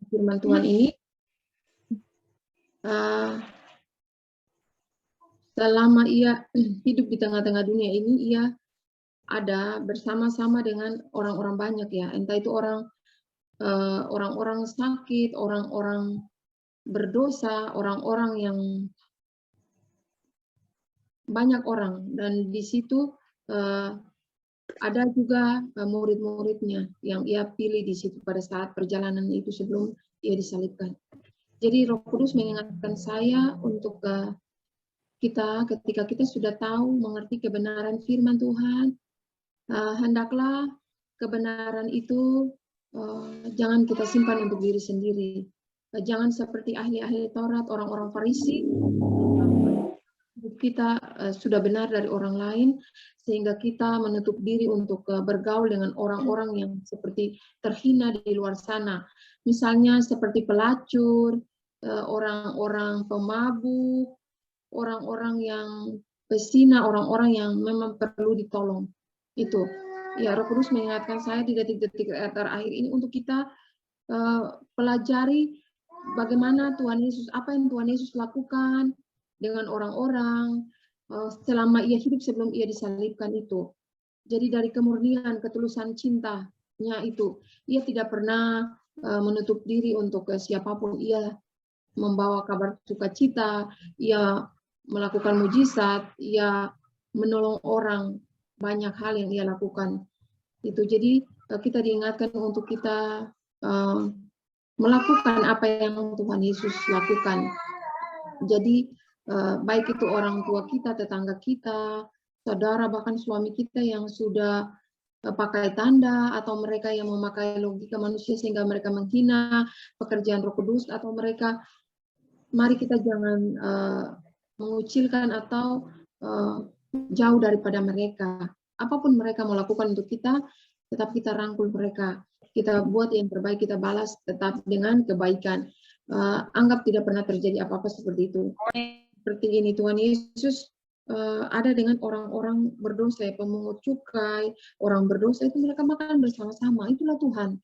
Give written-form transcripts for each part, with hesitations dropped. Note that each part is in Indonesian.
firman Tuhan ini, selama ia hidup di tengah-tengah dunia ini, ia ada bersama-sama dengan orang-orang banyak ya, entah itu orang-orang sakit, orang-orang berdosa, orang-orang yang banyak orang, dan di situ ada juga murid-muridnya yang ia pilih di situ pada saat perjalanan itu sebelum ia disalibkan. Jadi Roh Kudus mengingatkan saya untuk kita ketika kita sudah tahu mengerti kebenaran firman Tuhan, hendaklah kebenaran itu jangan kita simpan untuk diri sendiri. Jangan seperti ahli-ahli Taurat, orang-orang Farisi, kita sudah benar dari orang lain, sehingga kita menutup diri untuk bergaul dengan orang-orang yang seperti terhina di luar sana. Misalnya seperti pelacur, orang-orang pemabuk, orang-orang yang pesina, orang-orang yang memang perlu ditolong. Itu. Ya, Roh Kudus mengingatkan saya di detik-detik terakhir ini untuk kita pelajari bagaimana Tuhan Yesus, apa yang Tuhan Yesus lakukan dengan orang-orang selama ia hidup sebelum ia disalibkan itu. Jadi dari kemurnian, ketulusan cintanya itu, ia tidak pernah menutup diri untuk siapapun. Ia membawa kabar sukacita, ia melakukan mujizat, ia menolong orang, banyak hal yang ia lakukan. Itu jadi kita diingatkan untuk kita melakukan apa yang Tuhan Yesus lakukan. Jadi baik itu orang tua kita, tetangga kita, saudara, bahkan suami kita yang sudah pakai tanda, atau mereka yang memakai logika manusia sehingga mereka menghina pekerjaan Roh Kudus, atau mereka, mari kita jangan mengucilkan atau jauh daripada mereka. Apapun mereka mau lakukan untuk kita, tetap kita rangkul mereka. Kita buat yang terbaik, kita balas tetap dengan kebaikan. Anggap tidak pernah terjadi apa-apa seperti itu. Seperti ini, Tuhan Yesus ada dengan orang-orang berdosa, pemungut cukai, orang berdosa itu mereka makan bersama-sama. Itulah Tuhan.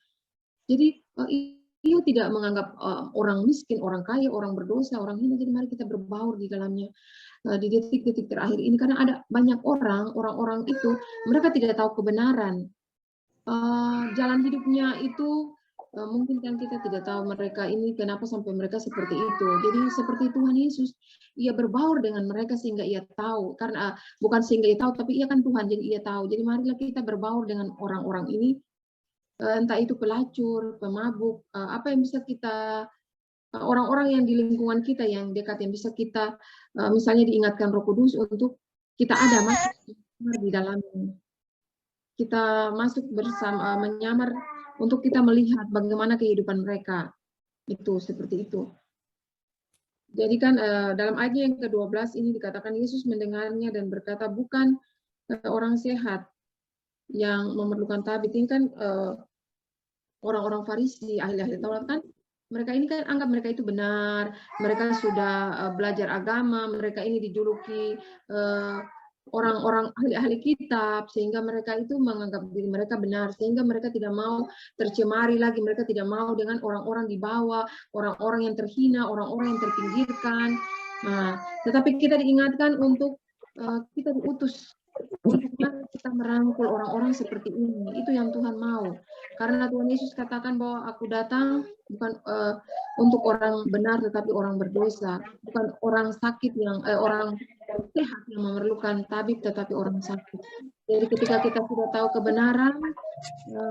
Jadi ia tidak menganggap orang miskin, orang kaya, orang berdosa, orang hina. Jadi mari kita berbaur di dalamnya di detik-detik terakhir ini, karena ada banyak orang-orang itu mereka tidak tahu kebenaran. Jalan hidupnya itu mungkin kan kita tidak tahu mereka ini kenapa sampai mereka seperti itu. Jadi seperti Tuhan Yesus, ia berbaur dengan mereka sehingga ia tahu, karena bukan sehingga ia tahu, tapi ia kan Tuhan, jadi ia tahu. Jadi marilah kita berbaur dengan orang-orang ini, entah itu pelacur, pemabuk, apa yang bisa kita, orang-orang yang di lingkungan kita yang dekat, yang bisa kita misalnya diingatkan Roh Kudus untuk kita ada masuk di dalamnya. Kita masuk bersama, menyamar untuk kita melihat bagaimana kehidupan mereka. Itu seperti itu. Jadi kan dalam ayat yang ke-12 ini dikatakan Yesus mendengarnya dan berkata, bukan orang sehat yang memerlukan tabib. Ini kan orang-orang Farisi, ahli-ahli Taurat kan, mereka ini kan anggap mereka itu benar, mereka sudah belajar agama, mereka ini dijuluki orang-orang ahli-ahli kitab, sehingga mereka itu menganggap diri mereka benar, sehingga mereka tidak mau tercemari lagi, mereka tidak mau dengan orang-orang di bawah, orang-orang yang terhina, orang-orang yang terpinggirkan. Nah, tetapi kita diingatkan untuk kita diutus untuk kita merangkul orang-orang seperti ini. Itu yang Tuhan mau. Karena Tuhan Yesus katakan bahwa aku datang bukan untuk orang benar, tetapi orang berdosa. Bukan orang sakit yang orang sehat yang memerlukan tabib, tetapi orang sakit. Jadi ketika kita sudah tahu kebenaran,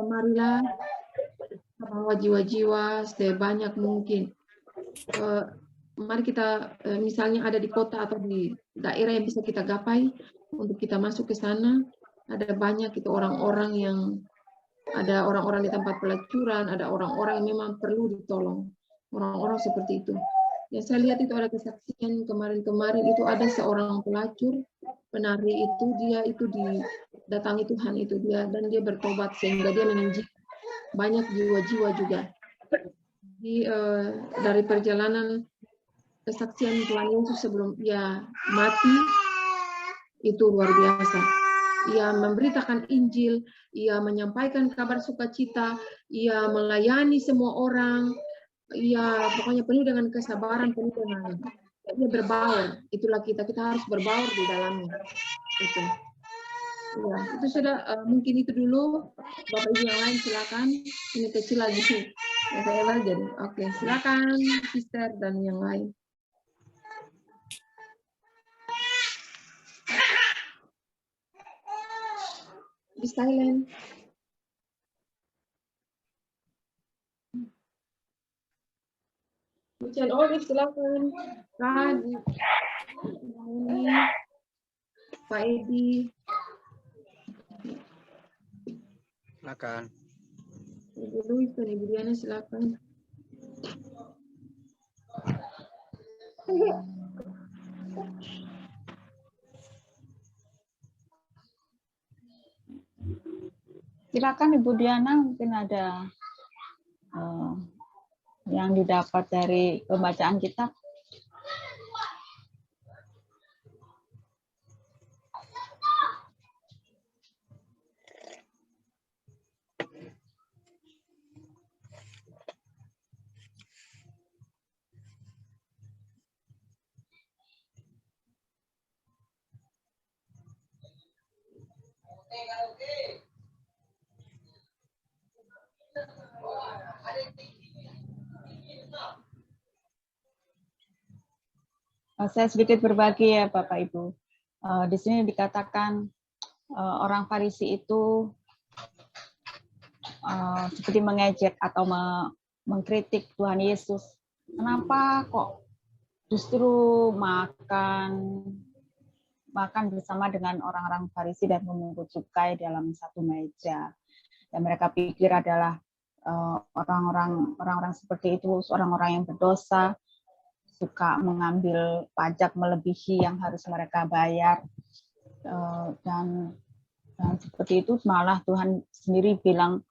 marilah bawa jiwa-jiwa sebanyak mungkin. Mari kita misalnya ada di kota atau di daerah yang bisa kita gapai, untuk kita masuk ke sana. Ada banyak itu orang-orang yang, ada orang-orang di tempat pelacuran, ada orang-orang yang memang perlu ditolong, orang-orang seperti itu. Yang saya lihat itu ada kesaksian kemarin-kemarin, itu ada seorang pelacur, penari itu, dia itu didatangi Tuhan itu, dia dan dia bertobat sehingga dia menginjil banyak jiwa-jiwa juga. Jadi dari perjalanan kesaksian Tuhan Yesus sebelum ia mati itu luar biasa. Ia memberitakan Injil, ia menyampaikan kabar sukacita, ia melayani semua orang, iya, pokoknya penuh dengan kesabaran, penuh dengan dia berbaur. Itulah kita harus berbaur di dalamnya. Itu. Ya, itu sudah mungkin itu dulu. Bapak Ibu yang lain silakan. Ini kecil lagi sih. Ya, saya belajar. Oke, silakan sister dan yang lain. Di silent. Bucan Olive silakan. Kak, ini Pak Edi. Silakan. Ibu Luis dan Ibu Diana silakan. Silakan Ibu Diana, mungkin ada yang didapat dari pembacaan kitab. Saya sedikit berbagi ya Bapak Ibu. Di sini dikatakan orang Farisi itu seperti mengejek atau mengkritik Tuhan Yesus. Kenapa kok justru makan bersama dengan orang-orang Farisi dan memungut cukai dalam satu meja? Dan mereka pikir adalah orang-orang seperti itu, orang-orang yang berdosa, suka mengambil pajak melebihi yang harus mereka bayar, dan seperti itu. Malah Tuhan sendiri bilang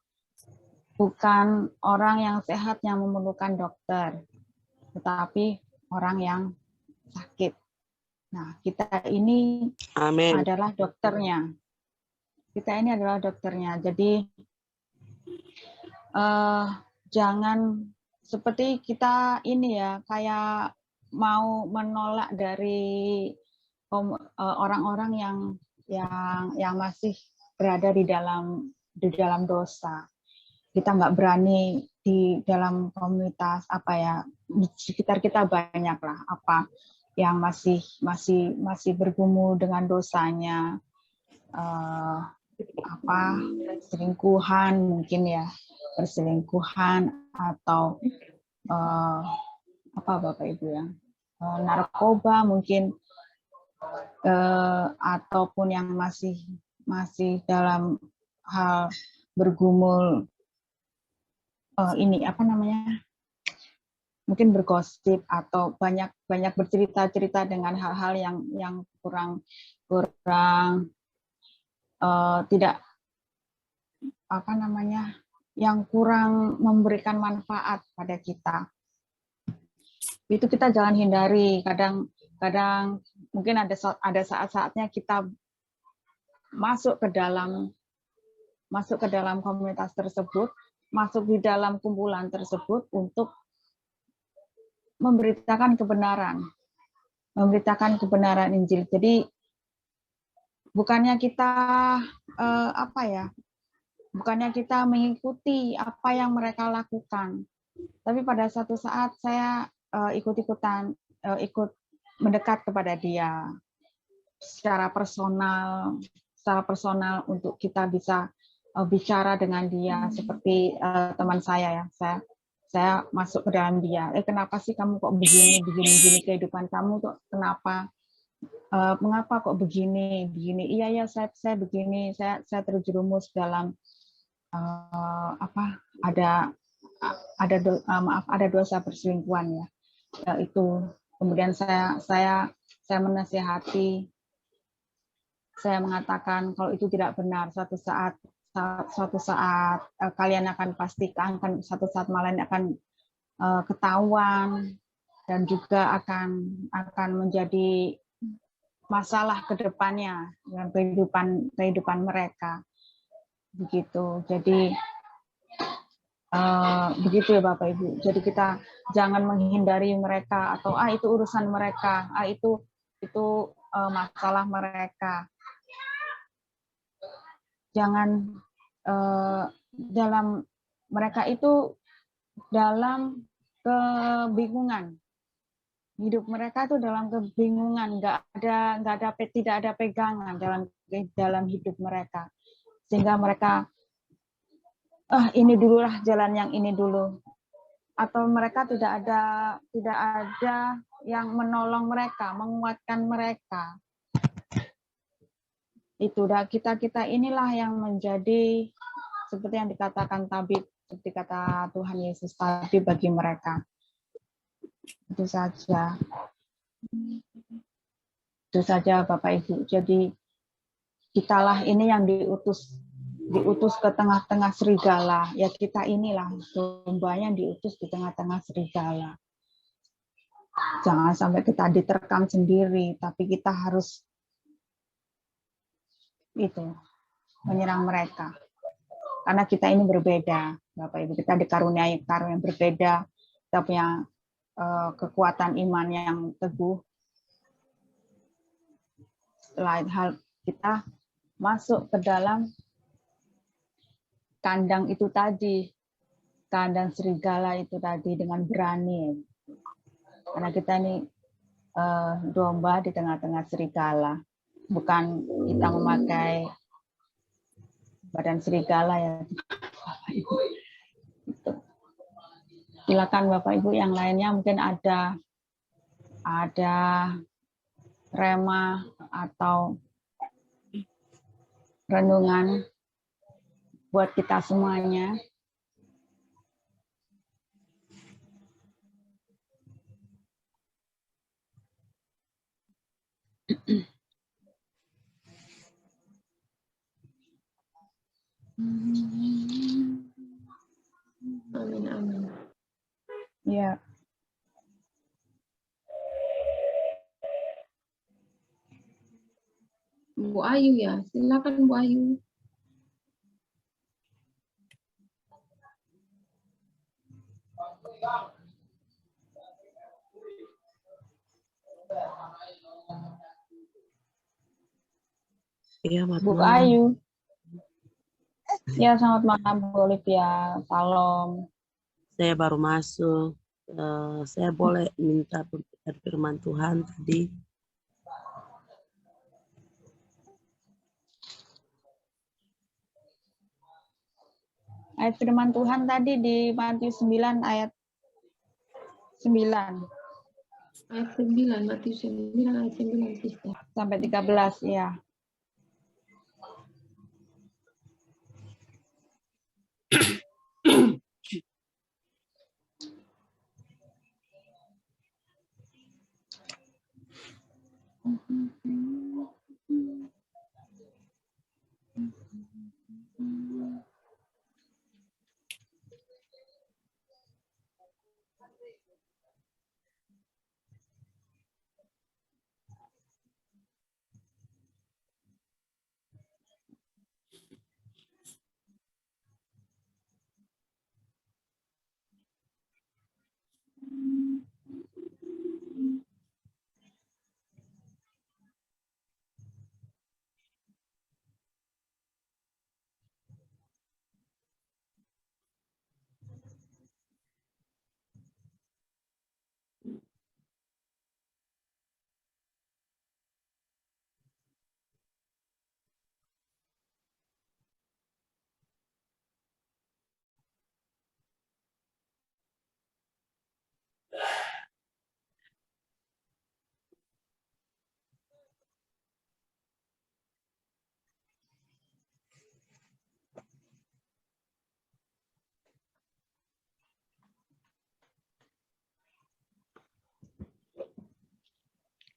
bukan orang yang sehat yang memerlukan dokter, tetapi orang yang sakit. Nah, kita ini Amin. adalah dokternya. Kita ini adalah dokternya. Jadi jangan seperti kita ini ya, kayak mau menolak dari orang-orang yang masih berada di dalam dosa. Kita nggak berani di dalam komunitas di sekitar kita banyak lah yang masih bergumul dengan dosanya, selingkuhan mungkin ya, perselingkuhan atau Bapak Ibu ya, narkoba mungkin, ataupun yang masih dalam hal bergumul mungkin bergosip atau banyak bercerita dengan hal-hal yang kurang tidak yang kurang memberikan manfaat pada kita. Itu kita jangan hindari. Kadang mungkin ada saat-saatnya kita masuk ke dalam komunitas tersebut, masuk di dalam kumpulan tersebut untuk memberitakan kebenaran Injil. Jadi bukannya kita bukannya kita mengikuti apa yang mereka lakukan, tapi pada suatu saat saya ikut mendekat kepada dia secara personal untuk kita bisa bicara dengan dia seperti teman saya ya. Saya masuk ke dalam dia. Kenapa sih kamu kok begini kehidupan kamu tuh kenapa? Mengapa kok begini? Iya ya, saya begini. Saya terjerumus dalam ada dosa perselingkuhan ya. Itu kemudian saya menasihati, saya mengatakan kalau itu tidak benar. Suatu saat kalian akan pastikan, suatu saat malah akan ketahuan dan juga akan menjadi masalah ke depannya dalam kehidupan mereka. Begitu. Jadi Begitu ya Bapak Ibu. Jadi kita jangan menghindari mereka atau itu urusan mereka, itu masalah mereka. Jangan dalam mereka itu dalam kebingungan. Hidup mereka itu dalam kebingungan, tidak ada pegangan dalam hidup mereka. Sehingga mereka ini dululah jalan yang ini dulu. Atau mereka tidak ada yang menolong mereka, menguatkan mereka. Itu kita inilah yang menjadi seperti yang dikatakan tabib, seperti kata Tuhan Yesus tadi bagi mereka. Itu saja. Itu saja Bapak Ibu. Jadi kitalah ini yang diutus ke tengah-tengah serigala. Ya kita inilah dombanya yang diutus di tengah-tengah serigala. Jangan sampai kita diterkam sendiri, tapi kita harus menyerang mereka. Karena kita ini berbeda, Bapak Ibu. Kita dikaruniai karunia yang berbeda. Kita punya kekuatan iman yang teguh. Setelah hal kita masuk ke dalam kandang itu tadi, kandang serigala itu tadi dengan berani. Karena kita ini domba di tengah-tengah serigala, bukan kita memakai badan serigala ya. Silakan Bapak Ibu yang lainnya mungkin ada rema atau renungan buat kita semuanya. Amin, amin. Ya. Bu Ayu ya, silakan Bu Ayu. Iya, Bu Ayu. Ya, selamat malam Bu Olivia. Salam. Saya baru masuk. Saya boleh minta firman Tuhan tadi? Ayat firman Tuhan tadi di Matius 9 ayat 9. Ayat 9, Matius 9 ayat 9 Sister. Sampai 13 ya.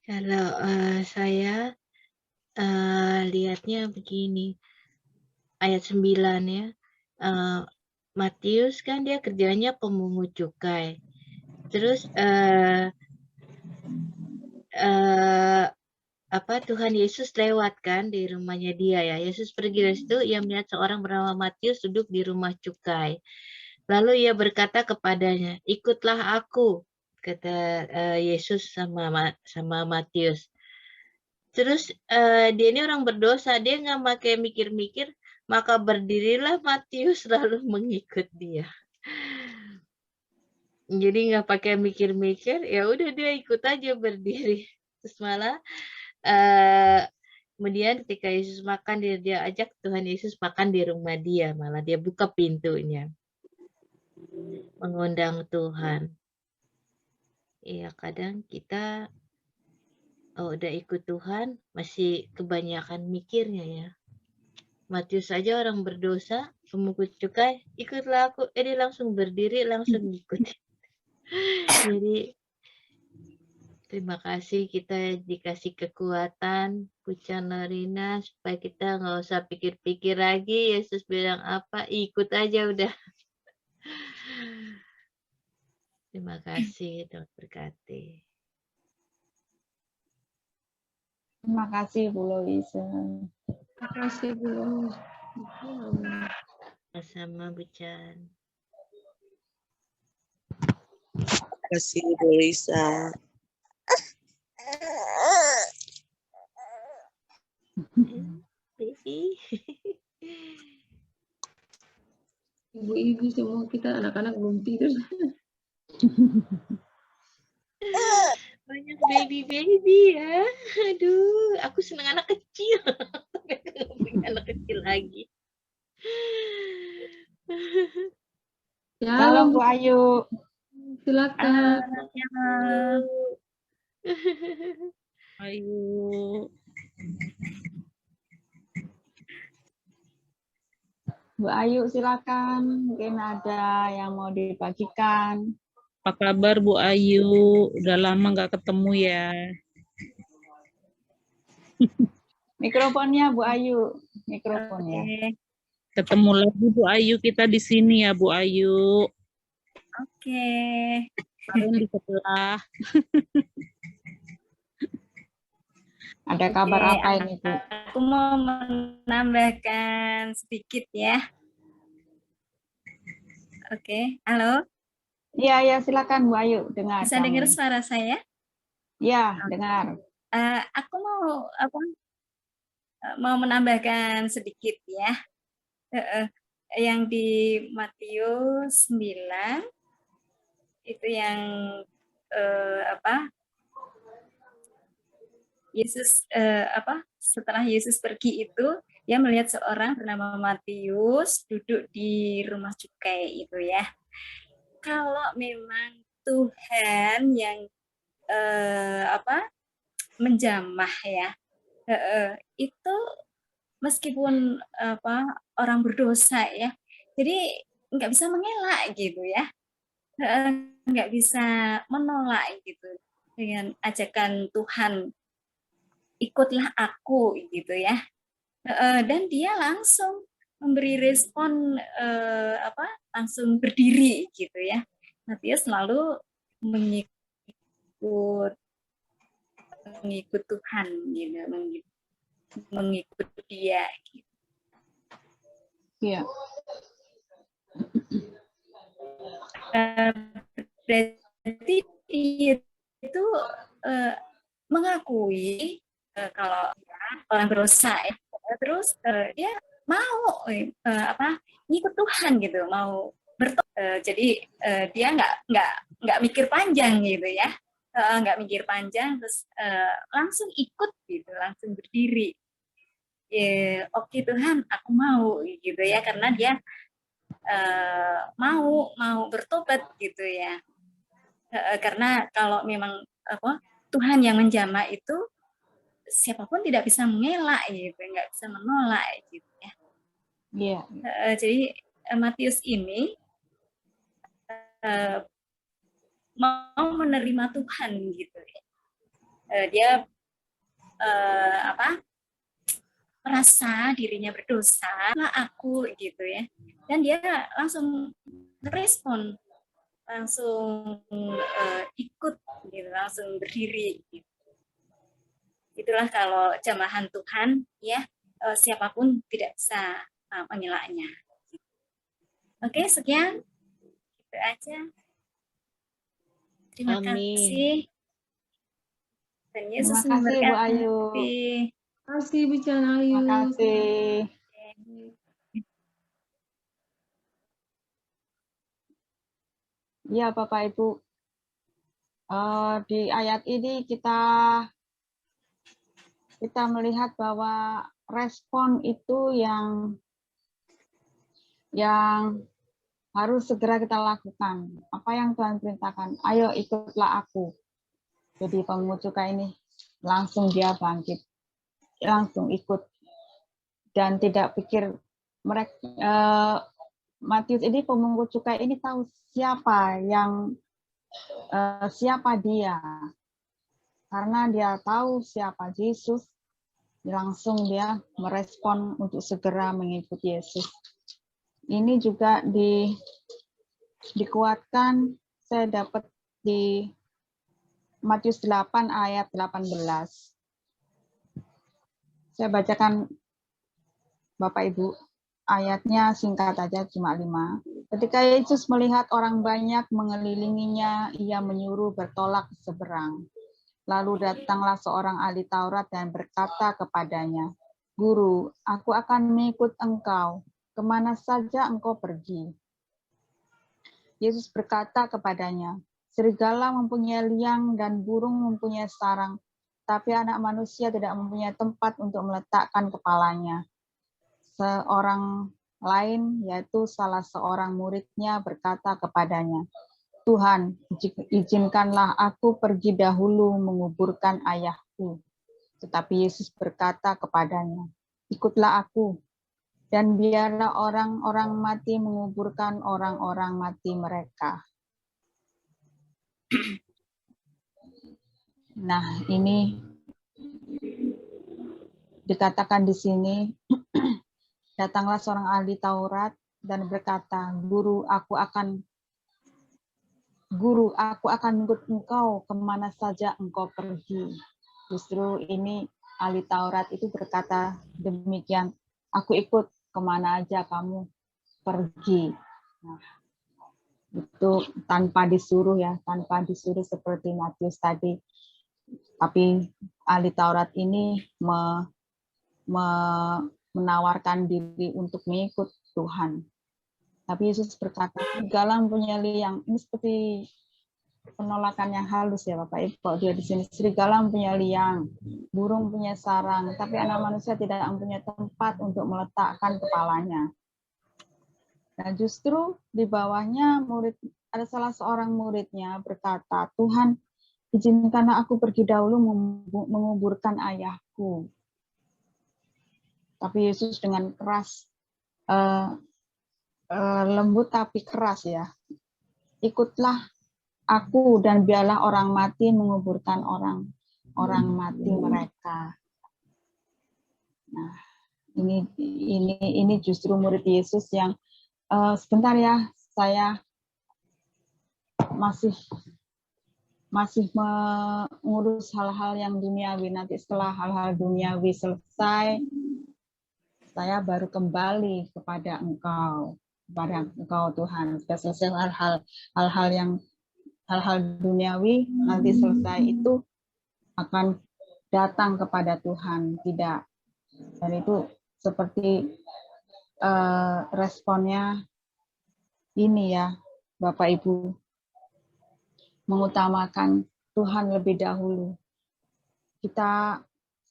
Kalau saya lihatnya begini, ayat 9 ya, Matius kan dia kerjanya pemungut cukai. Terus Tuhan Yesus lewat kan di rumahnya dia ya. Yesus pergi dari situ, ia melihat seorang bernama Matius duduk di rumah cukai. Lalu ia berkata kepadanya, ikutlah aku, kata Yesus sama Matius. Terus dia ini orang berdosa, dia nggak pakai mikir-mikir, maka berdirilah Matius lalu mengikut dia. Jadi nggak pakai mikir-mikir, ya udah dia ikut aja berdiri. Terus malah kemudian ketika Yesus makan, dia ajak Tuhan Yesus makan di rumah dia, malah dia buka pintunya, mengundang Tuhan. Iya, kadang kita udah ikut Tuhan, masih kebanyakan mikirnya ya. Matius saja orang berdosa, pemungut cukai, ikutlah aku. Dia langsung berdiri, langsung ikut. Jadi terima kasih kita dikasih kekuatan, Pucan Larina, supaya kita nggak usah pikir-pikir lagi. Yesus bilang apa, ikut aja udah. Terima kasih, Tuhan berkati. Terima kasih Bu Loisa. Terima kasih Bu. Sama Bucan. Terima kasih Bu Lisa. Baby. Ibu-ibu semua kita anak-anak belum tidur. Banyak baby ya. Aduh, aku senang anak kecil. Anak kecil lagi. Ya, Halo Bu Ayu. silakan. Ayo. Bu Ayu silakan. Mungkin ada yang mau dibagikan. Apa kabar Bu Ayu? Udah lama nggak ketemu ya. Mikrofonnya Bu Ayu. Mikrofonnya. Oke. Ketemu lagi Bu Ayu, kita di sini ya Bu Ayu. Oke. Kalian di sebelah. Ada kabar apa ini Bu? Aku mau menambahkan sedikit ya. Oke, halo. Iya, ya silakan Bu Ayu, dengar. Bisa dengar kami. suara saya? Ya, dengar. Aku mau menambahkan sedikit ya. Yang di Matius 9 itu yang Yesus setelah Yesus pergi itu dia melihat seorang bernama Matius duduk di rumah cukai itu ya. Kalau memang Tuhan yang menjamah ya, itu meskipun orang berdosa ya, jadi nggak bisa mengelak gitu ya, nggak bisa menolak gitu dengan ajakan Tuhan, ikutlah aku gitu ya, dan dia langsung memberi respon langsung berdiri gitu ya. Matius selalu mengikut Tuhan gitu, mengikut dia gitu. Iya. Berarti dia itu mengakui kalau orang berdosa ya, terus dia mau ngikut Tuhan gitu, mau bertobat. Jadi dia nggak mikir panjang gitu ya, nggak mikir panjang, terus langsung ikut gitu, langsung berdiri. Oke Tuhan, aku mau gitu ya, karena dia mau bertobat gitu ya. Karena kalau memang Tuhan yang menjamah itu, siapapun tidak bisa mengelak gitu, nggak bisa menolak gitu ya. Iya. Jadi Matius ini mau menerima Tuhan gitu ya. Dia merasa dirinya berdosa, lah aku gitu ya, dan dia langsung respon, langsung ikut gitu, langsung berdiri gitu. Itulah kalau jamahan Tuhan ya, siapapun tidak bisa mengelaknya. Oke, sekian. aja. Terima Amin. kasih. Dan Yesus Terima kasih Bu Ayu. memberkati. Terima kasih Bu Chan Ayu. Terima kasih. Ya Bapak Ibu, di ayat ini kita melihat bahwa respon itu yang harus segera kita lakukan. Apa yang Tuhan perintahkan? Ayo ikutlah aku. Jadi pemungut cukai ini langsung dia bangkit, langsung ikut dan tidak pikir mereka. Matius ini pemungut cukai ini tahu siapa dia, karena dia tahu siapa Yesus, langsung dia merespon untuk segera mengikuti Yesus. Ini juga dikuatkan, saya dapat di Matius 8 ayat 18. Saya bacakan Bapak Ibu, ayatnya singkat aja, cuma 5. Ketika Yesus melihat orang banyak mengelilinginya, ia menyuruh bertolak ke seberang. Lalu datanglah seorang ahli Taurat dan berkata kepadanya, "Guru, aku akan mengikut engkau, kemana saja engkau pergi." Yesus berkata kepadanya, "Serigala mempunyai liang dan burung mempunyai sarang, tapi anak manusia tidak mempunyai tempat untuk meletakkan kepalanya." Seorang lain, yaitu salah seorang muridnya, berkata kepadanya, "Tuhan, izinkanlah aku pergi dahulu menguburkan ayahku." Tetapi Yesus berkata kepadanya, "Ikutlah aku, dan biarlah orang-orang mati menguburkan orang-orang mati mereka." Nah, ini dikatakan di sini, datanglah seorang ahli Taurat dan berkata, Guru, aku akan ikut engkau kemana saja engkau pergi." Justru ini ahli Taurat itu berkata demikian, "Aku ikut kemana aja kamu pergi." Nah, itu tanpa disuruh ya, tanpa disuruh seperti Matius tadi. Tapi ahli Taurat ini menawarkan diri untuk mengikut Tuhan. Tapi Yesus berkata, "Serigala mempunyai liang." Ini seperti penolakan yang halus ya Bapak Ibu. Kalau dia di sini, serigala mempunyai liang, burung mempunyai sarang, tapi anak manusia tidak mempunyai tempat untuk meletakkan kepalanya. Nah, justru di bawahnya ada salah seorang muridnya berkata, "Tuhan, izinkanlah aku pergi dahulu menguburkan ayahku." Tapi Yesus dengan keras, lembut tapi keras ya, "Ikutlah aku dan biarlah orang mati menguburkan orang mati mereka." Nah, ini justru murid Yesus yang sebentar ya, saya masih mengurus hal-hal yang duniawi. Nanti setelah hal-hal duniawi selesai, saya baru kembali kepada engkau Tuhan. Sudah selesai hal-hal duniawi, nanti selesai itu akan datang kepada Tuhan, tidak. Dan itu seperti responnya ini ya, Bapak Ibu, mengutamakan Tuhan lebih dahulu. Kita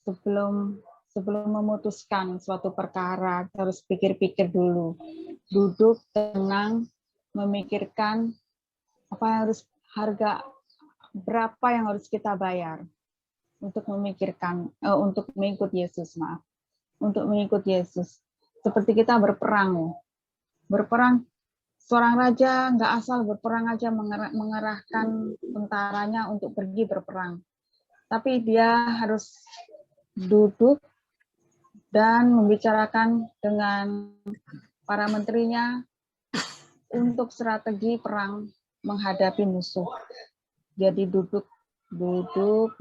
sebelum memutuskan suatu perkara, harus pikir-pikir dulu. Duduk tenang, memikirkan berapa yang harus kita bayar untuk untuk mengikut Yesus, untuk mengikut Yesus. Seperti kita berperang, seorang raja nggak asal berperang aja mengerahkan tentaranya untuk pergi berperang, tapi dia harus duduk dan membicarakan dengan para menterinya untuk strategi perang menghadapi musuh. Jadi duduk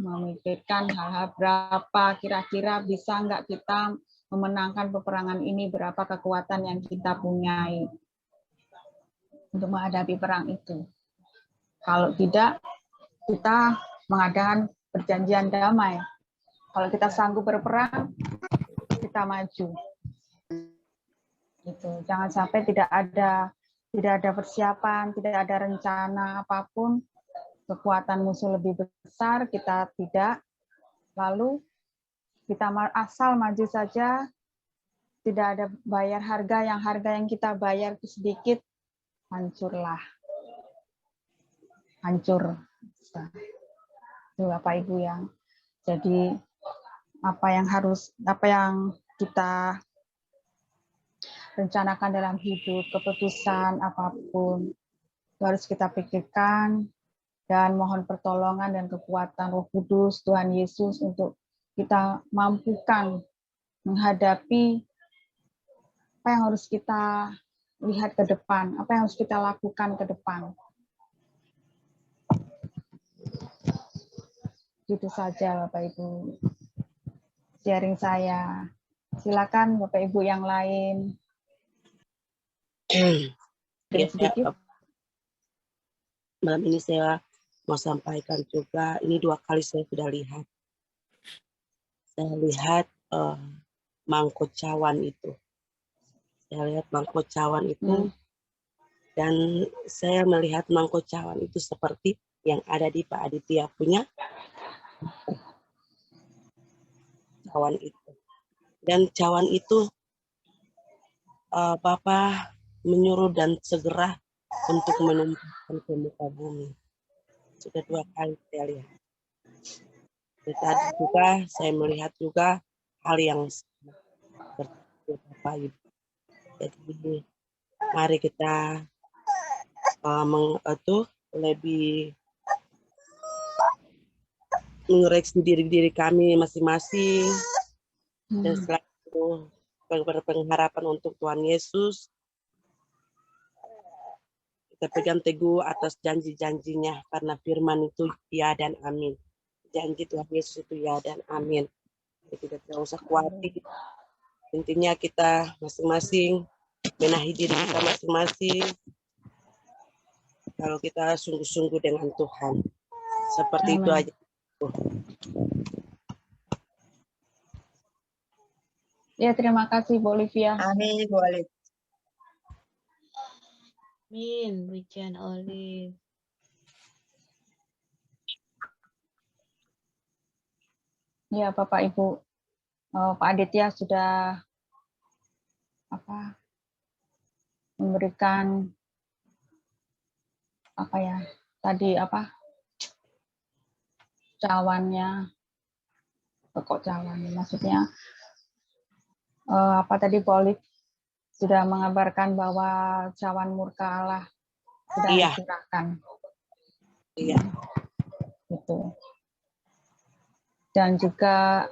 memikirkan hal-hal berapa kira-kira bisa nggak kita memenangkan peperangan ini, berapa kekuatan yang kita punyai. untuk menghadapi perang itu. Kalau tidak, kita mengadakan perjanjian damai. Kalau kita sanggup berperang, kita maju. Gitu. Jangan sampai tidak ada persiapan, tidak ada rencana apapun, kekuatan musuh lebih besar, kita tidak, lalu kita asal maju saja, tidak ada bayar harga yang kita bayar itu sedikit, hancurlah. Hancur. Itu Bapak Ibu yang jadi apa yang kita rencanakan dalam hidup, keputusan apapun itu harus kita pikirkan dan mohon pertolongan dan kekuatan Roh Kudus Tuhan Yesus untuk kita mampukan menghadapi apa yang harus kita lihat ke depan, apa yang harus kita lakukan ke depan. Gitu saja Bapak Ibu sharing saya. Silakan Bapak Ibu yang lain. Ya, Sedikit. malam ini saya mau sampaikan juga, ini 2 kali saya sudah lihat. Saya lihat mangkok cawan itu. Saya lihat mangkok cawan itu, dan saya melihat mangkok cawan itu seperti yang ada di Pak Aditya punya cawan itu. Dan cawan itu Bapak menyuruh dan segera untuk menumpahkan ke muka bumi. Sudah 2 kali saya lihat. Dan tadi juga saya melihat juga hal yang seperti Bapak Ibu. Jadi mari kita lebih mengoreksi diri kami masing-masing, dan selalu berpengharapan untuk Tuhan Yesus. Kita pegang teguh atas janji-janjinya, karena firman itu ya dan amin. Janji Tuhan Yesus itu ya dan amin. Jadi kita tidak usah khawatir. Intinya kita masing-masing benahi diri kita masing-masing. Kalau kita sungguh-sungguh dengan Tuhan. Seperti Amen. itu aja. Ya, terima kasih Bu Olivia. Amin, boleh. Amin, Wijan Olive. Ya, Bapak Ibu, Pak Aditya sudah memberikan cawannya, pokok cawan, maksudnya Pak Olive sudah mengabarkan bahwa cawan murka Allah sudah dicurahkan. Iya. Gitu. Dan juga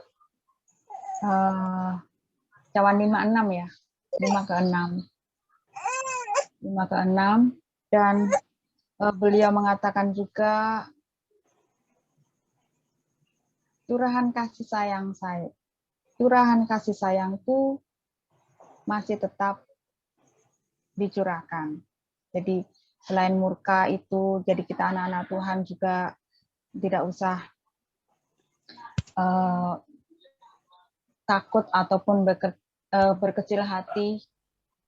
cawan 5-6 ya, 5-6, dan beliau mengatakan juga curahan kasih sayangku masih tetap dicurahkan. Jadi selain murka itu, jadi kita anak-anak Tuhan juga tidak usah takut ataupun berkecil hati.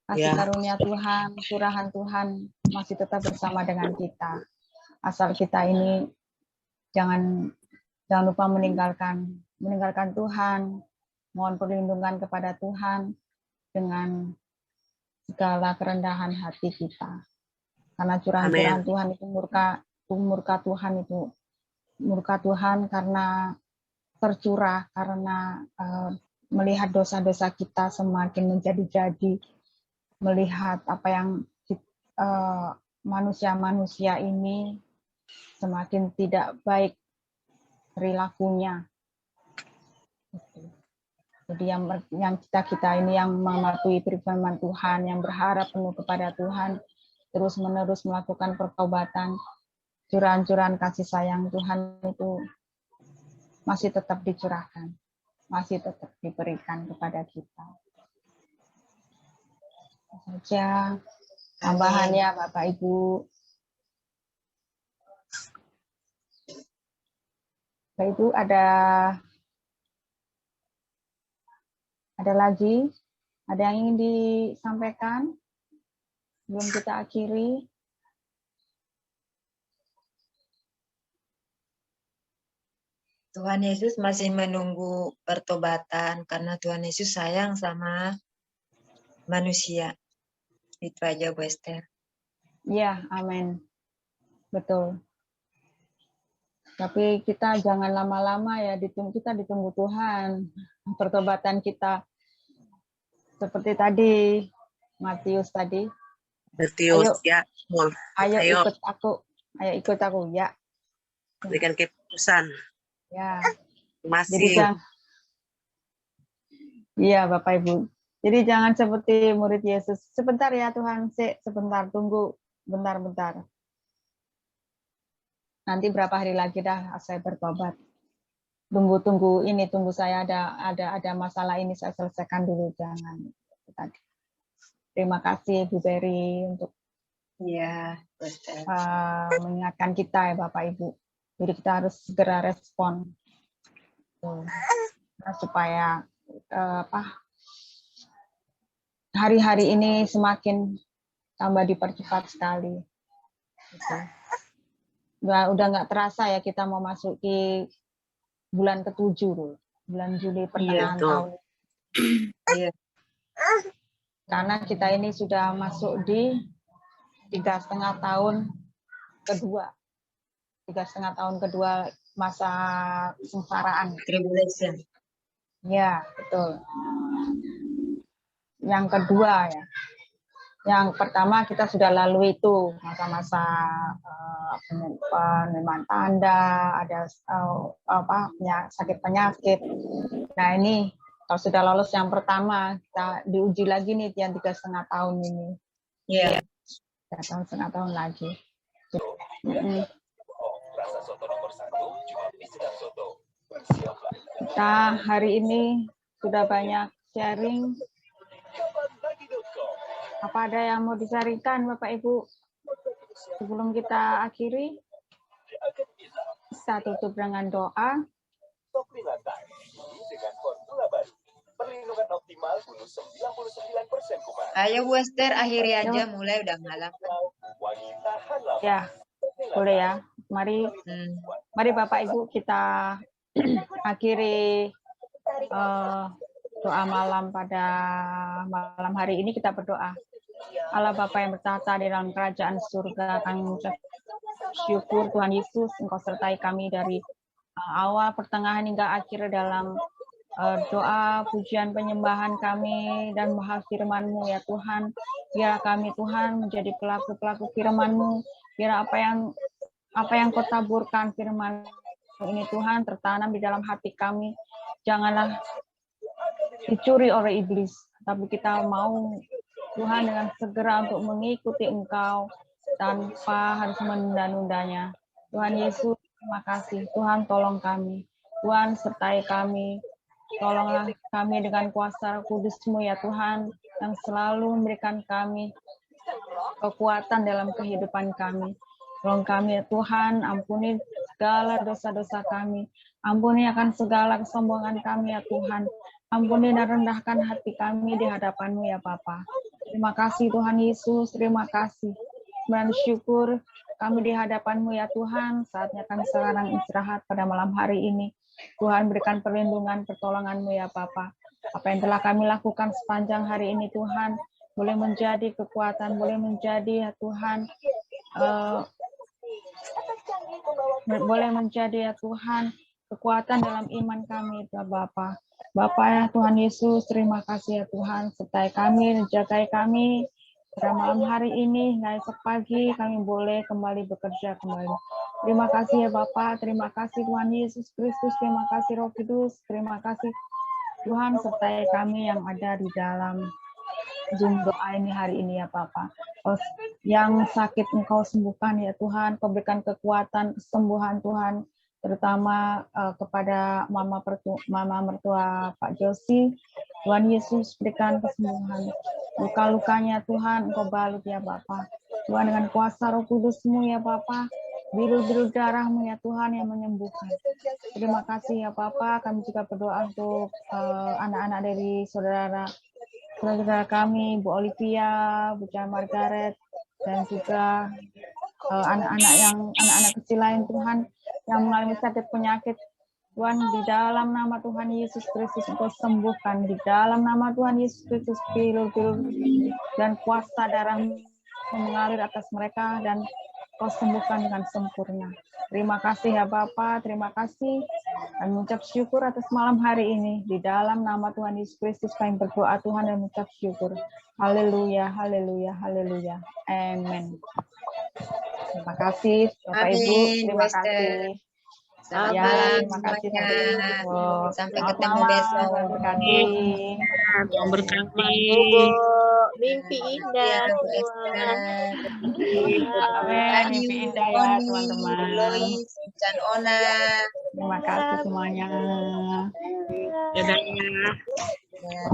Kasih karunia Tuhan, curahan Tuhan masih tetap bersama dengan kita. Asal kita ini jangan lupa meninggalkan Tuhan, mohon perlindungan kepada Tuhan dengan segala kerendahan hati kita. Karena curahan Tuhan itu murka Tuhan karena tercurah, karena melihat dosa-dosa kita semakin menjadi-jadi, melihat apa yang manusia-manusia ini semakin tidak baik perilakunya. Jadi yang kita ini yang mematuhi firman Tuhan, yang berharap penuh kepada Tuhan, terus-menerus melakukan pertobatan, curahan-curahan kasih sayang Tuhan itu masih tetap dicurahkan, masih tetap diberikan kepada kita. Saja. tambahan Amin. ya Bapak Ibu. Bapak Ibu ada lagi? Ada yang ingin disampaikan sebelum kita akhiri? Tuhan Yesus masih menunggu pertobatan karena Tuhan Yesus sayang sama manusia. Itu aja Bu Esther. Ya, amin. Betul. Tapi kita jangan lama-lama ya, kita ditunggu Tuhan. Pertobatan kita seperti tadi, Matius tadi. Matius, ya. Ayo Ayo. ikut aku, ya. Berikan keputusan. Ya. Masih. Iya, Bapak Ibu. Jadi jangan seperti murid Yesus. Sebentar ya Tuhan, sebentar, tunggu, bentar. Nanti berapa hari lagi dah saya bertobat. Tunggu saya ada masalah ini saya selesaikan dulu, jangan. Tadi. Terima kasih Bu Berry untuk mengingatkan kita ya Bapak Ibu. Jadi kita harus segera respon supaya hari-hari ini semakin tambah dipercepat sekali. Gitu. Udah nggak terasa ya kita mau masuki bulan ke-7 dulu, bulan Juli pertengahan tahun. Iya. Karena kita ini sudah masuk di 3,5 tahun kedua. 3,5 tahun kedua masa kesengsaraan. Tribulation. Ya, betul. Yang kedua ya. Yang pertama kita sudah lalui itu masa-masa penerimaan tanda, ada sakit penyakit. Nah ini kalau sudah lolos yang pertama, kita diuji lagi nih yang 3,5 tahun ini. Iya. 3,5 tahun lagi. Nah hari ini sudah banyak sharing. Apa ada yang mau disaringkan Bapak Ibu sebelum kita akhiri? Kita tutup dengan doa. Ayo Bu Esther, akhiri aja, mulai udah malam. Ya, boleh ya. Mari Bapak Ibu kita akhiri doa malam pada malam hari ini. Kita berdoa. Allah Bapa yang bertata di dalam kerajaan surga, kami mengucap syukur Tuhan Yesus, Engkau sertai kami dari awal, pertengahan hingga akhir dalam doa, pujian, penyembahan kami dan bahas firman-Mu ya Tuhan. Biar kami Tuhan menjadi pelaku-pelaku firman-Mu. Biar apa yang Kau taburkan firman ini Tuhan tertanam di dalam hati kami. Janganlah dicuri oleh iblis, tapi kita mau Tuhan dengan segera untuk mengikuti Engkau tanpa harus menunda-nundanya. Tuhan Yesus, terima kasih. Tuhan tolong kami. Tuhan sertai kami. Tolonglah kami dengan kuasa kudus-Mu ya Tuhan, yang selalu memberikan kami kekuatan dalam kehidupan kami. Tolong kami ya Tuhan, ampuni segala dosa-dosa kami. Ampuni akan segala kesombongan kami ya Tuhan. Ampuni dan rendahkan hati kami di hadapan-Mu ya Bapa. Terima kasih Tuhan Yesus, terima kasih. Dan syukur kami di hadapan-Mu ya Tuhan, saatnya kami sekarang istirahat pada malam hari ini. Tuhan berikan perlindungan, pertolongan-Mu ya Bapa. Apa yang telah kami lakukan sepanjang hari ini Tuhan, boleh menjadi kekuatan, boleh menjadi ya Tuhan, boleh menjadi ya Tuhan, kekuatan dalam iman kami ya Bapa. Bapa ya Tuhan Yesus, terima kasih ya Tuhan, sertai kami, jagai kami pada malam hari ini, hingga esok pagi kami boleh kembali bekerja kembali. Terima kasih ya Bapa, terima kasih Tuhan Yesus Kristus, terima kasih Roh Kudus, terima kasih Tuhan sertai kami yang ada di dalam Zoom doa ini hari ini ya Bapa. Yang sakit Engkau sembuhkan ya Tuhan, Kau berikan kekuatan, kesembuhan Tuhan, terutama kepada mama mertua Pak Josi. Tuhan Yesus berikan kesembuhan. Luka-lukanya Tuhan Engkau balut ya Bapa. Tuhan dengan kuasa Roh Kudus-Mu ya Bapa. Biru-biru darah-Mu ya Tuhan yang menyembuhkan. Terima kasih ya Bapa. Kami juga berdoa untuk anak-anak dari saudara kami, Bu Olivia, Bu Jan Margaret, dan juga anak-anak kecil lain Tuhan yang mengalami sakit penyakit. Tuhan, di dalam nama Tuhan Yesus Kristus Engkau sembuhkan. Di dalam nama Tuhan Yesus Kristus, biru-biru dan kuasa darah-Mu mengalir atas mereka dan Kau sembuhkan dengan sempurna. Terima kasih ya Bapa, terima kasih. Kami mengucap syukur atas malam hari ini. Di dalam nama Tuhan Yesus Kristus kami berdoa Tuhan dan mengucap syukur. Haleluya, haleluya, haleluya. Amin. Terima kasih Bapak Ibu, Amin, terima Bu Esther. kasih. Selamat Ya, malam terima kasih semuanya. Bapak. Sampai Selamat ketemu malam, besok. Tuhan berkati. Tuhan berkati. Bobo, mimpi Ya, indah Bu semua. Esther. Amin, Ayu, mimpi indah ya Oni, teman-teman. Lois, Chan Ona. Terima kasih semuanya. Dadah. Ya.